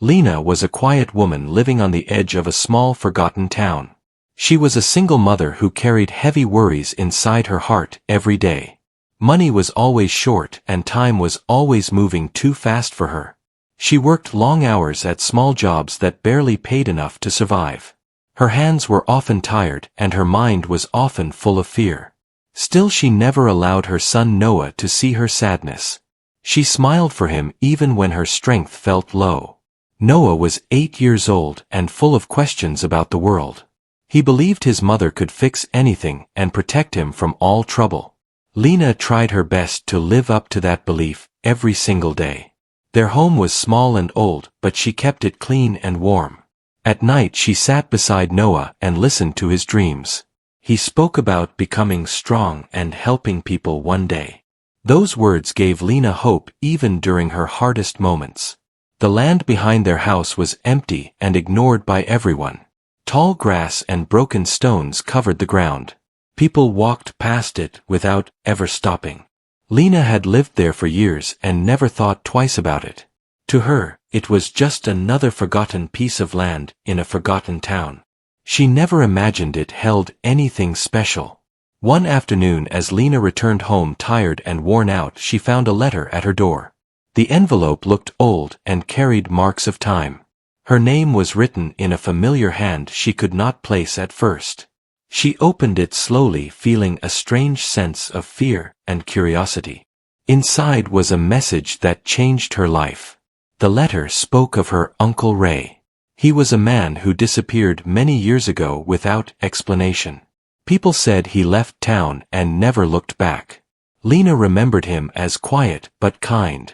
Lena was a quiet woman living on the edge of a small forgotten town. She was a single mother who carried heavy worries inside her heart every day. Money was always short and time was always moving too fast for her. She worked long hours at small jobs that barely paid enough to survive. Her hands were often tired and her mind was often full of fear. Still, she never allowed her son Noah to see her sadness. She smiled for him even when her strength felt low. Noah was 8 years old and full of questions about the world. He believed his mother could fix anything and protect him from all trouble. Lena tried her best to live up to that belief every single day. Their home was small and old, but she kept it clean and warm. At night she sat beside Noah and listened to his dreams. He spoke about becoming strong and helping people one day. Those words gave Lena hope even during her hardest moments. The land behind their house was empty and ignored by everyone. Tall grass and broken stones covered the ground. People walked past it without ever stopping. Lena had lived there for years and never thought twice about it. To her, it was just another forgotten piece of land in a forgotten town. She never imagined it held anything special. One afternoon, as Lena returned home tired and worn out, she found a letter at her door. The envelope looked old and carried marks of time. Her name was written in a familiar hand she could not place at first. She opened it slowly, feeling a strange sense of fear and curiosity. Inside was a message that changed her life. The letter spoke of her Uncle Ray. He was a man who disappeared many years ago without explanation. People said he left town and never looked back. Lena remembered him as quiet but kind.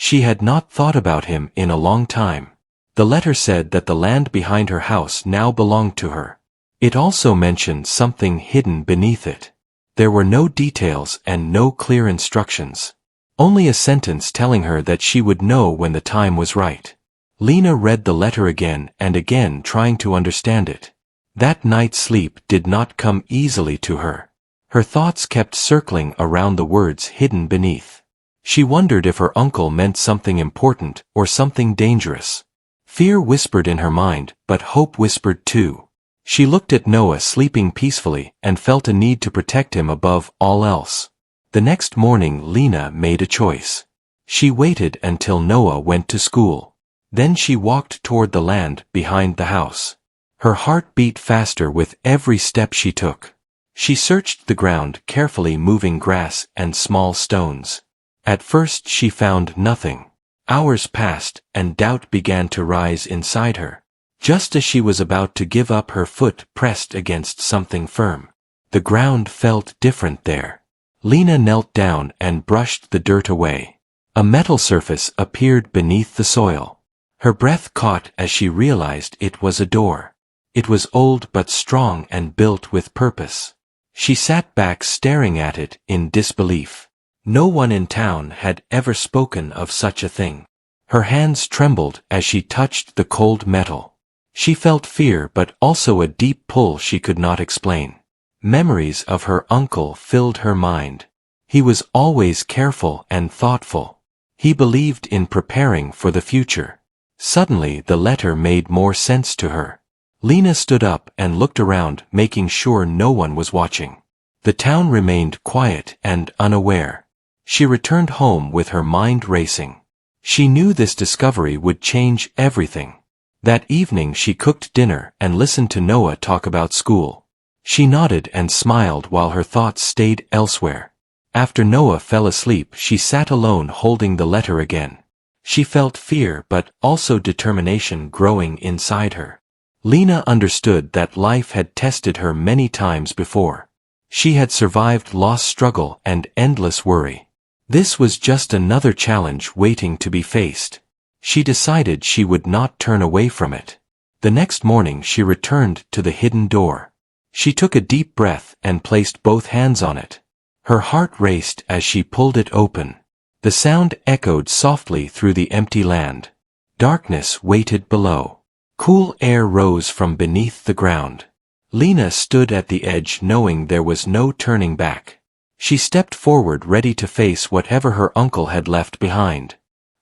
She had not thought about him in a long time. The letter said that the land behind her house now belonged to her. It also mentioned something hidden beneath it. There were no details and no clear instructions. Only a sentence telling her that she would know when the time was right. Lena read the letter again and again, trying to understand it. That night sleep did not come easily to her. Her thoughts kept circling around the words hidden beneath. She wondered if her uncle meant something important or something dangerous. Fear whispered in her mind, but hope whispered too. She looked at Noah sleeping peacefully and felt a need to protect him above all else. The next morning Lena made a choice. She waited until Noah went to school. Then she walked toward the land behind the house. Her heart beat faster with every step she took. She searched the ground carefully, moving grass and small stones. At first she found nothing. Hours passed and doubt began to rise inside her. Just as she was about to give up, her foot pressed against something firm. The ground felt different there. Lena knelt down and brushed the dirt away. A metal surface appeared beneath the soil. Her breath caught as she realized it was a door. It was old but strong and built with purpose. She sat back staring at it in disbelief. No one in town had ever spoken of such a thing. Her hands trembled as she touched the cold metal. She felt fear but also a deep pull she could not explain. Memories of her uncle filled her mind. He was always careful and thoughtful. He believed in preparing for the future. Suddenly the letter made more sense to her. Lena stood up and looked around, making sure no one was watching. The town remained quiet and unaware. She returned home with her mind racing. She knew this discovery would change everything. That evening she cooked dinner and listened to Noah talk about school. She nodded and smiled while her thoughts stayed elsewhere. After Noah fell asleep, she sat alone holding the letter again. She felt fear but also determination growing inside her. Lena understood that life had tested her many times before. She had survived loss, struggle, and endless worry. This was just another challenge waiting to be faced. She decided she would not turn away from it. The next morning she returned to the hidden door. She took a deep breath and placed both hands on it. Her heart raced as she pulled it open. The sound echoed softly through the empty land. Darkness waited below. Cool air rose from beneath the ground. Lena stood at the edge, knowing there was no turning back. She stepped forward, ready to face whatever her uncle had left behind.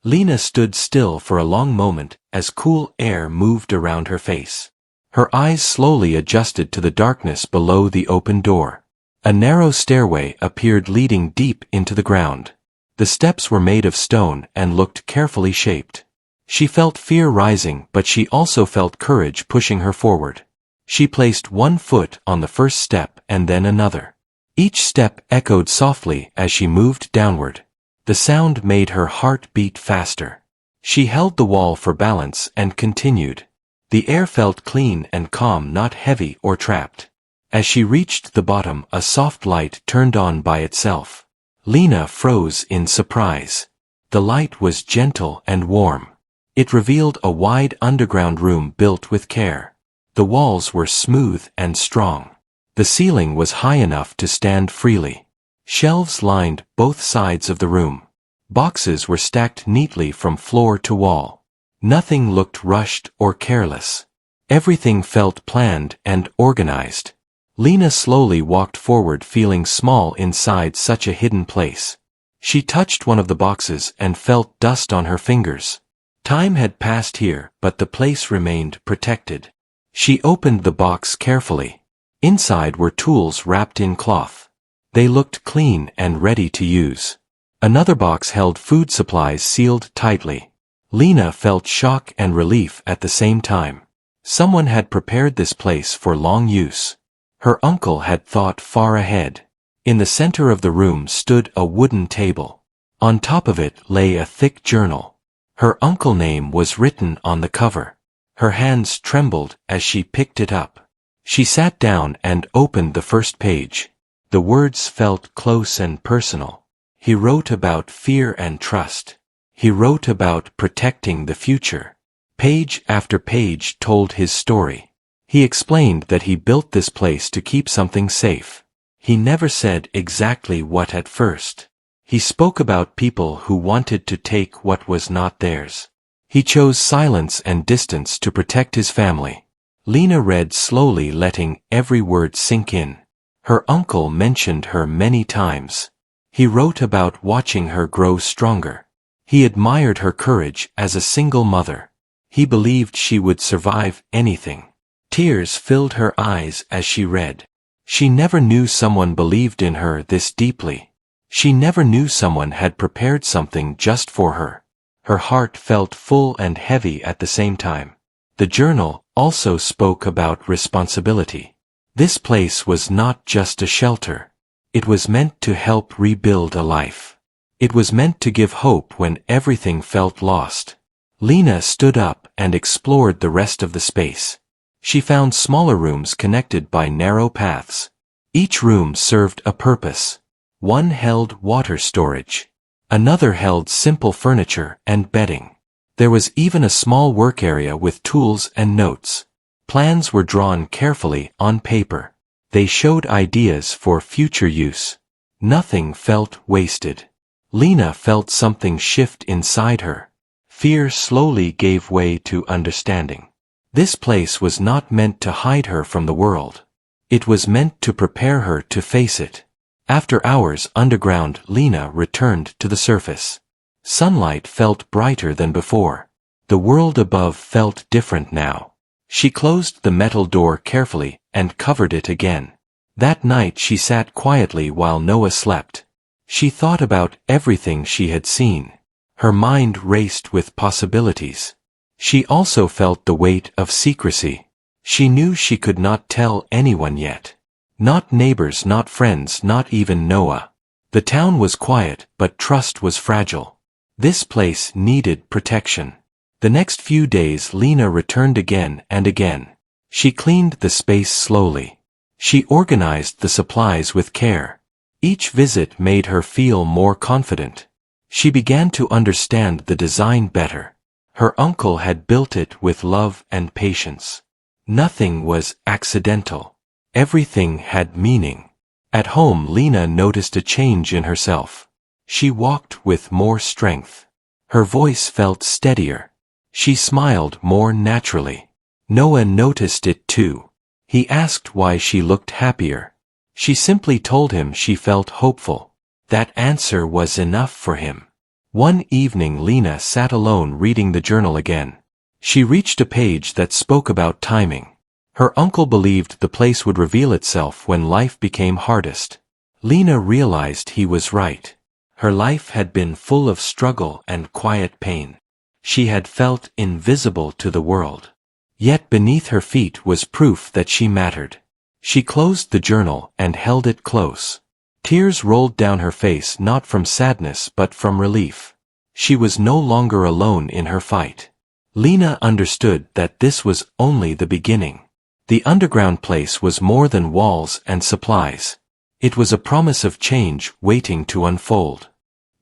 Lena stood still for a long moment, as cool air moved around her face. Her eyes slowly adjusted to the darkness below the open door. A narrow stairway appeared leading deep into the ground. The steps were made of stone and looked carefully shaped. She felt fear rising, but she also felt courage pushing her forward. She placed one foot on the first step and then another. Each step echoed softly as she moved downward. The sound made her heart beat faster. She held the wall for balance and continued. The air felt clean and calm, not heavy or trapped. As she reached the bottom, a soft light turned on by itself. Lena froze in surprise. The light was gentle and warm. It revealed a wide underground room built with care. The walls were smooth and strong. The ceiling was high enough to stand freely. Shelves lined both sides of the room. Boxes were stacked neatly from floor to wall. Nothing looked rushed or careless. Everything felt planned and organized. Lena slowly walked forward, feeling small inside such a hidden place. She touched one of the boxes and felt dust on her fingers. Time had passed here, but the place remained protected. She opened the box carefully. Inside were tools wrapped in cloth. They looked clean and ready to use. Another box held food supplies sealed tightly. Lena felt shock and relief at the same time. Someone had prepared this place for long use. Her uncle had thought far ahead. In the center of the room stood a wooden table. On top of it lay a thick journal. Her uncle's name was written on the cover. Her hands trembled as she picked it up. She sat down and opened the first page. The words felt close and personal. He wrote about fear and trust. He wrote about protecting the future. Page after page told his story. He explained that he built this place to keep something safe. He never said exactly what at first. He spoke about people who wanted to take what was not theirs. He chose silence and distance to protect his family. Lena read slowly, letting every word sink in. Her uncle mentioned her many times. He wrote about watching her grow stronger. He admired her courage as a single mother. He believed she would survive anything. Tears filled her eyes as she read. She never knew someone believed in her this deeply. She never knew someone had prepared something just for her. Her heart felt full and heavy at the same time. The journal also spoke about responsibility. This place was not just a shelter. It was meant to help rebuild a life. It was meant to give hope when everything felt lost. Lena stood up and explored the rest of the space. She found smaller rooms connected by narrow paths. Each room served a purpose. One held water storage. Another held simple furniture and bedding. There was even a small work area with tools and notes. Plans were drawn carefully on paper. They showed ideas for future use. Nothing felt wasted. Lena felt something shift inside her. Fear slowly gave way to understanding. This place was not meant to hide her from the world. It was meant to prepare her to face it. After hours underground, Lena returned to the surface. Sunlight felt brighter than before. The world above felt different now. She closed the metal door carefully and covered it again. That night she sat quietly while Noah slept. She thought about everything she had seen. Her mind raced with possibilities. She also felt the weight of secrecy. She knew she could not tell anyone yet. Not neighbors, not friends, not even Noah. The town was quiet, but trust was fragile. This place needed protection. The next few days Lena returned again and again. She cleaned the space slowly. She organized the supplies with care. Each visit made her feel more confident. She began to understand the design better. Her uncle had built it with love and patience. Nothing was accidental. Everything had meaning. At home, Lena noticed a change in herself. She walked with more strength. Her voice felt steadier. She smiled more naturally. Noah noticed it too. He asked why she looked happier. She simply told him she felt hopeful. That answer was enough for him. One evening Lena sat alone reading the journal again. She reached a page that spoke about timing. Her uncle believed the place would reveal itself when life became hardest. Lena realized he was right. Her life had been full of struggle and quiet pain. She had felt invisible to the world. Yet beneath her feet was proof that she mattered. She closed the journal and held it close. Tears rolled down her face, not from sadness but from relief. She was no longer alone in her fight. Lena understood that this was only the beginning. The underground place was more than walls and supplies. It was a promise of change waiting to unfold.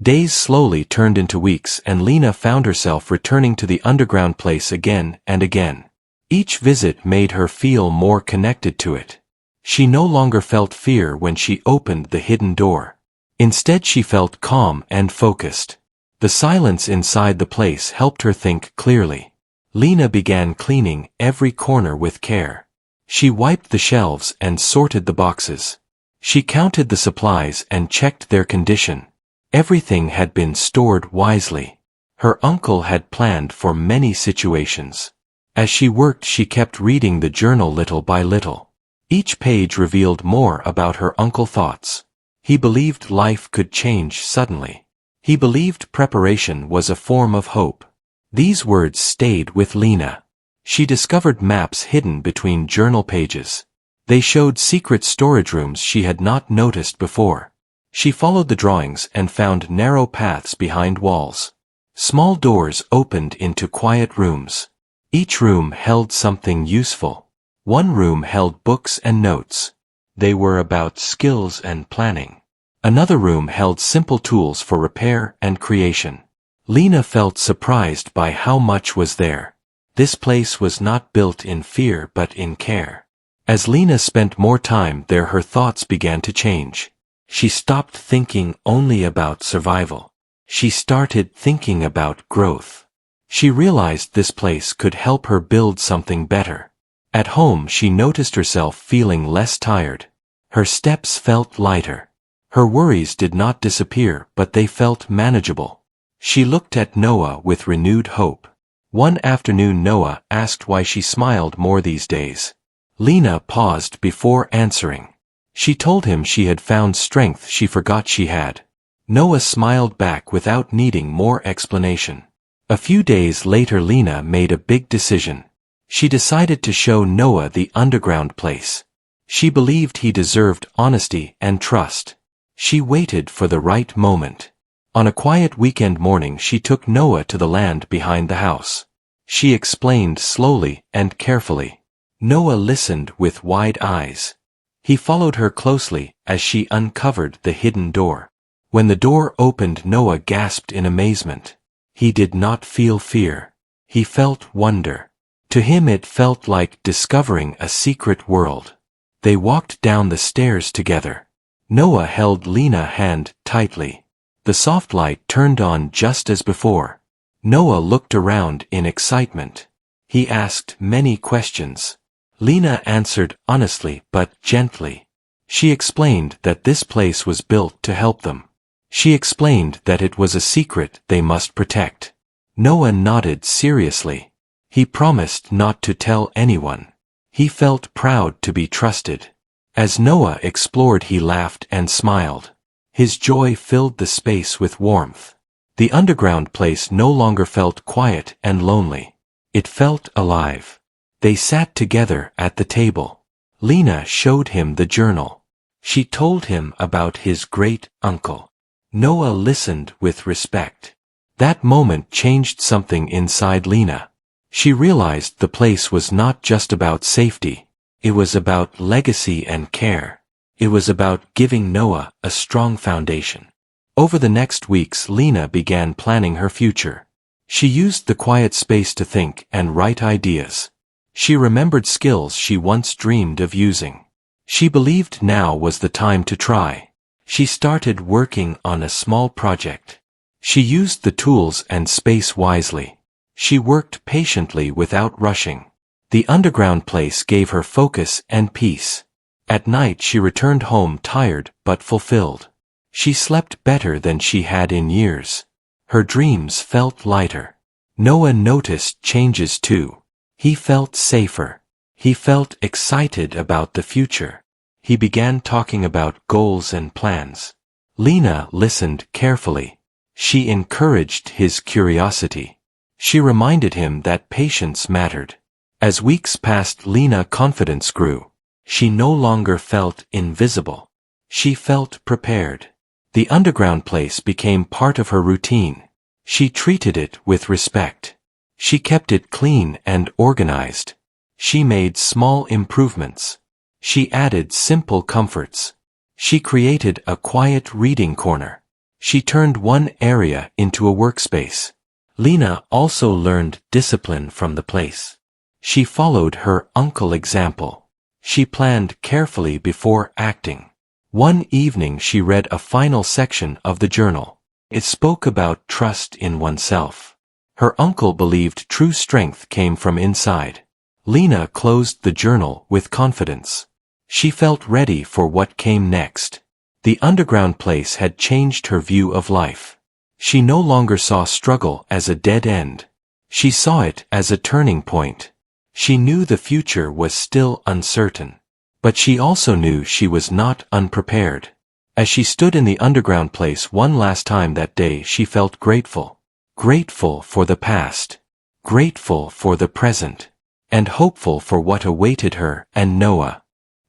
Days slowly turned into weeks, and Lena found herself returning to the underground place again and again. Each visit made her feel more connected to it. She no longer felt fear when she opened the hidden door. Instead, she felt calm and focused. The silence inside the place helped her think clearly. Lena began cleaning every corner with care. She wiped the shelves and sorted the boxes. She counted the supplies and checked their condition. Everything had been stored wisely. Her uncle had planned for many situations. As she worked, she kept reading the journal little by little. Each page revealed more about her uncle's thoughts. He believed life could change suddenly. He believed preparation was a form of hope. These words stayed with Lena. She discovered maps hidden between journal pages. They showed secret storage rooms she had not noticed before. She followed the drawings and found narrow paths behind walls. Small doors opened into quiet rooms. Each room held something useful. One room held books and notes. They were about skills and planning. Another room held simple tools for repair and creation. Lena felt surprised by how much was there. This place was not built in fear but in care. As Lena spent more time there, her thoughts began to change. She stopped thinking only about survival. She started thinking about growth. She realized this place could help her build something better. At home, she noticed herself feeling less tired. Her steps felt lighter. Her worries did not disappear, but they felt manageable. She looked at Noah with renewed hope. One afternoon, Noah asked why she smiled more these days. Lena paused before answering. She told him she had found strength she forgot she had. Noah smiled back without needing more explanation. A few days later, Lena made a big decision. She decided to show Noah the underground place. She believed he deserved honesty and trust. She waited for the right moment. On a quiet weekend morning, she took Noah to the land behind the house. She explained slowly and carefully. Noah listened with wide eyes. He followed her closely as she uncovered the hidden door. When the door opened, Noah gasped in amazement. He did not feel fear. He felt wonder. To him it felt like discovering a secret world. They walked down the stairs together. Noah held Lena's hand tightly. The soft light turned on just as before. Noah looked around in excitement. He asked many questions. Lena answered honestly but gently. She explained that this place was built to help them. She explained that it was a secret they must protect. Noah nodded seriously. He promised not to tell anyone. He felt proud to be trusted. As Noah explored, he laughed and smiled. His joy filled the space with warmth. The underground place no longer felt quiet and lonely. It felt alive. They sat together at the table. Lena showed him the journal. She told him about his great uncle. Noah listened with respect. That moment changed something inside Lena. She realized the place was not just about safety. It was about legacy and care. It was about giving Noah a strong foundation. Over the next weeks, Lena began planning her future. She used the quiet space to think and write ideas. She remembered skills she once dreamed of using. She believed now was the time to try. She started working on a small project. She used the tools and space wisely. She worked patiently without rushing. The underground place gave her focus and peace. At night she returned home tired but fulfilled. She slept better than she had in years. Her dreams felt lighter. Noah noticed changes too. He felt safer. He felt excited about the future. He began talking about goals and plans. Lena listened carefully. She encouraged his curiosity. She reminded him that patience mattered. As weeks passed, Lena's confidence grew. She no longer felt invisible. She felt prepared. The underground place became part of her routine. She treated it with respect. She kept it clean and organized. She made small improvements. She added simple comforts. She created a quiet reading corner. She turned one area into a workspace. Lena also learned discipline from the place. She followed her uncle's example. She planned carefully before acting. One evening she read a final section of the journal. It spoke about trust in oneself. Her uncle believed true strength came from inside. Lena closed the journal with confidence. She felt ready for what came next. The underground place had changed her view of life. She no longer saw struggle as a dead end. She saw it as a turning point. She knew the future was still uncertain. But she also knew she was not unprepared. As she stood in the underground place one last time that day, she felt grateful. Grateful for the past. Grateful for the present. And hopeful for what awaited her and Noah.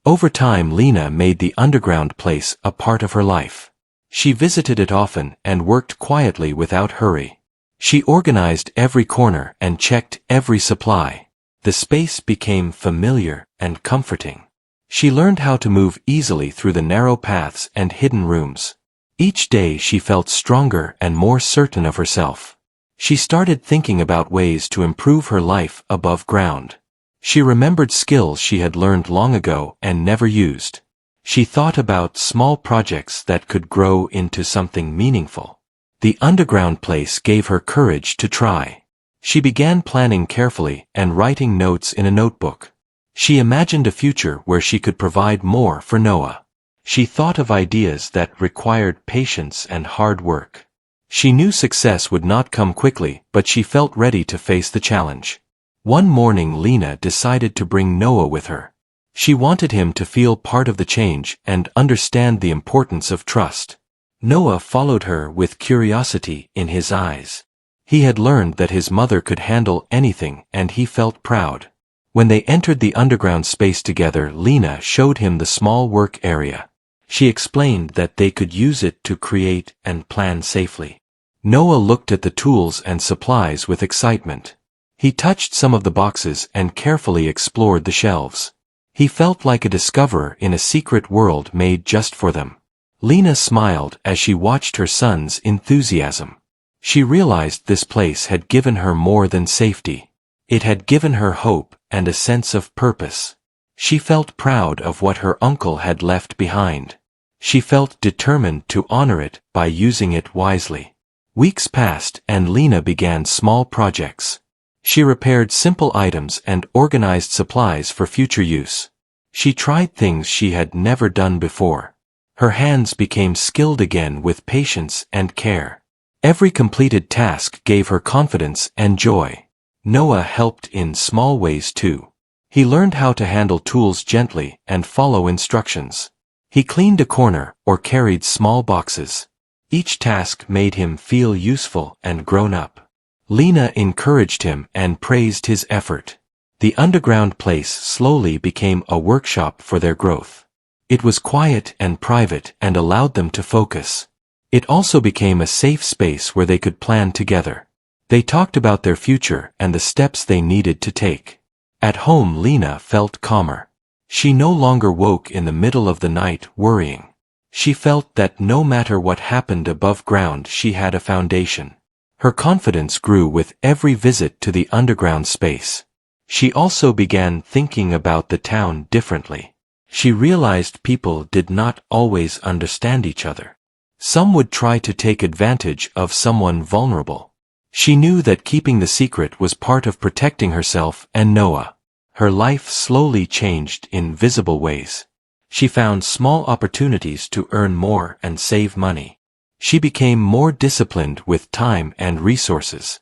Over time, Lena made the underground place a part of her life. She visited it often and worked quietly without hurry. She organized every corner and checked every supply. The space became familiar and comforting. She learned how to move easily through the narrow paths and hidden rooms. Each day she felt stronger and more certain of herself. She started thinking about ways to improve her life above ground. She remembered skills she had learned long ago and never used. She thought about small projects that could grow into something meaningful. The underground place gave her courage to try. She began planning carefully and writing notes in a notebook. She imagined a future where she could provide more for Noah. She thought of ideas that required patience and hard work. She knew success would not come quickly, but she felt ready to face the challenge. One morning Lena decided to bring Noah with her. She wanted him to feel part of the change and understand the importance of trust. Noah followed her with curiosity in his eyes. He had learned that his mother could handle anything and he felt proud. When they entered the underground space together, Lena showed him the small work area. She explained that they could use it to create and plan safely. Noah looked at the tools and supplies with excitement. He touched some of the boxes and carefully explored the shelves. He felt like a discoverer in a secret world made just for them. Lena smiled as she watched her son's enthusiasm. She realized this place had given her more than safety. It had given her hope and a sense of purpose. She felt proud of what her uncle had left behind. She felt determined to honor it by using it wisely. Weeks passed and Lena began small projects. She repaired simple items and organized supplies for future use. She tried things she had never done before. Her hands became skilled again with patience and care. Every completed task gave her confidence and joy. Noah helped in small ways too. He learned how to handle tools gently and follow instructions. He cleaned a corner or carried small boxes. Each task made him feel useful and grown up. Lena encouraged him and praised his effort. The underground place slowly became a workshop for their growth. It was quiet and private and allowed them to focus. It also became a safe space where they could plan together. They talked about their future and the steps they needed to take. At home, Lena felt calmer. She no longer woke in the middle of the night worrying. She felt that no matter what happened above ground, she had a foundation. Her confidence grew with every visit to the underground space. She also began thinking about the town differently. She realized people did not always understand each other. Some would try to take advantage of someone vulnerable. She knew that keeping the secret was part of protecting herself and Noah. Her life slowly changed in visible ways. She found small opportunities to earn more and save money. She became more disciplined with time and resources.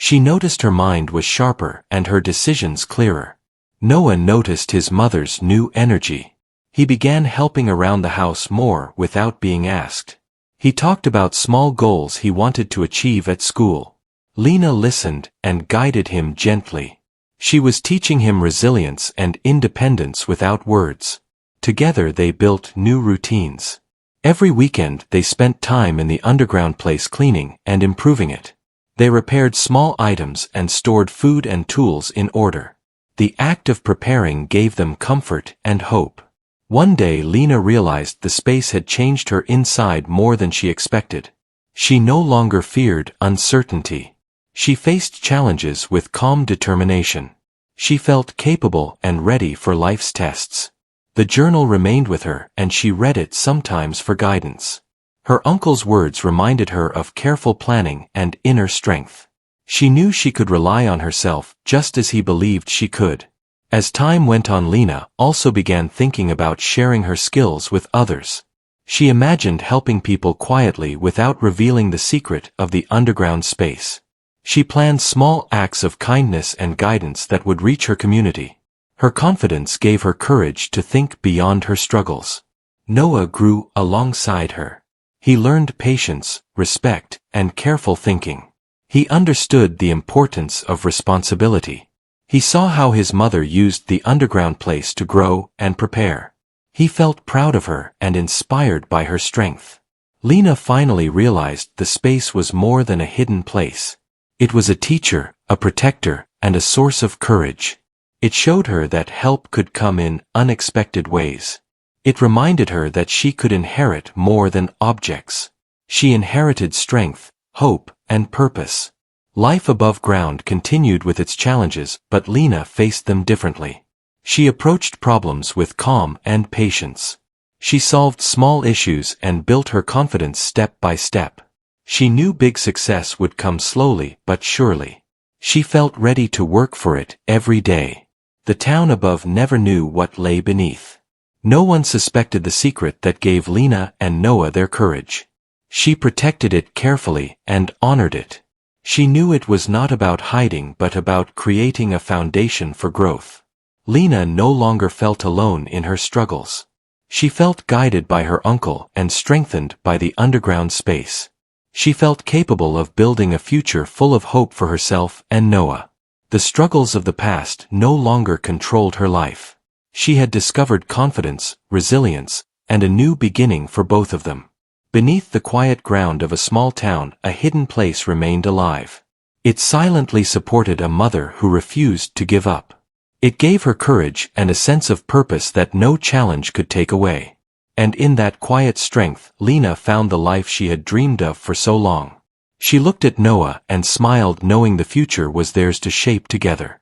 She noticed her mind was sharper and her decisions clearer. Noah noticed his mother's new energy. He began helping around the house more without being asked. He talked about small goals he wanted to achieve at school. Lena listened and guided him gently. She was teaching him resilience and independence without words. Together they built new routines. Every weekend they spent time in the underground place cleaning and improving it. They repaired small items and stored food and tools in order. The act of preparing gave them comfort and hope. One day Lena realized the space had changed her inside more than she expected. She no longer feared uncertainty. She faced challenges with calm determination. She felt capable and ready for life's tests. The journal remained with her and she read it sometimes for guidance. Her uncle's words reminded her of careful planning and inner strength. She knew she could rely on herself just as he believed she could. As time went on, Lena also began thinking about sharing her skills with others. She imagined helping people quietly without revealing the secret of the underground space. She planned small acts of kindness and guidance that would reach her community. Her confidence gave her courage to think beyond her struggles. Noah grew alongside her. He learned patience, respect, and careful thinking. He understood the importance of responsibility. He saw how his mother used the underground place to grow and prepare. He felt proud of her and inspired by her strength. Lena finally realized the space was more than a hidden place. It was a teacher, a protector, and a source of courage. It showed her that help could come in unexpected ways. It reminded her that she could inherit more than objects. She inherited strength, hope, and purpose. Life above ground continued with its challenges, but Lena faced them differently. She approached problems with calm and patience. She solved small issues and built her confidence step by step. She knew big success would come slowly but surely. She felt ready to work for it every day. The town above never knew what lay beneath. No one suspected the secret that gave Lena and Noah their courage. She protected it carefully and honored it. She knew it was not about hiding but about creating a foundation for growth. Lena no longer felt alone in her struggles. She felt guided by her uncle and strengthened by the underground space. She felt capable of building a future full of hope for herself and Noah. The struggles of the past no longer controlled her life. She had discovered confidence, resilience, and a new beginning for both of them. Beneath the quiet ground of a small town, a hidden place remained alive. It silently supported a mother who refused to give up. It gave her courage and a sense of purpose that no challenge could take away. And in that quiet strength, Lena found the life she had dreamed of for so long. She looked at Noah and smiled, knowing the future was theirs to shape together.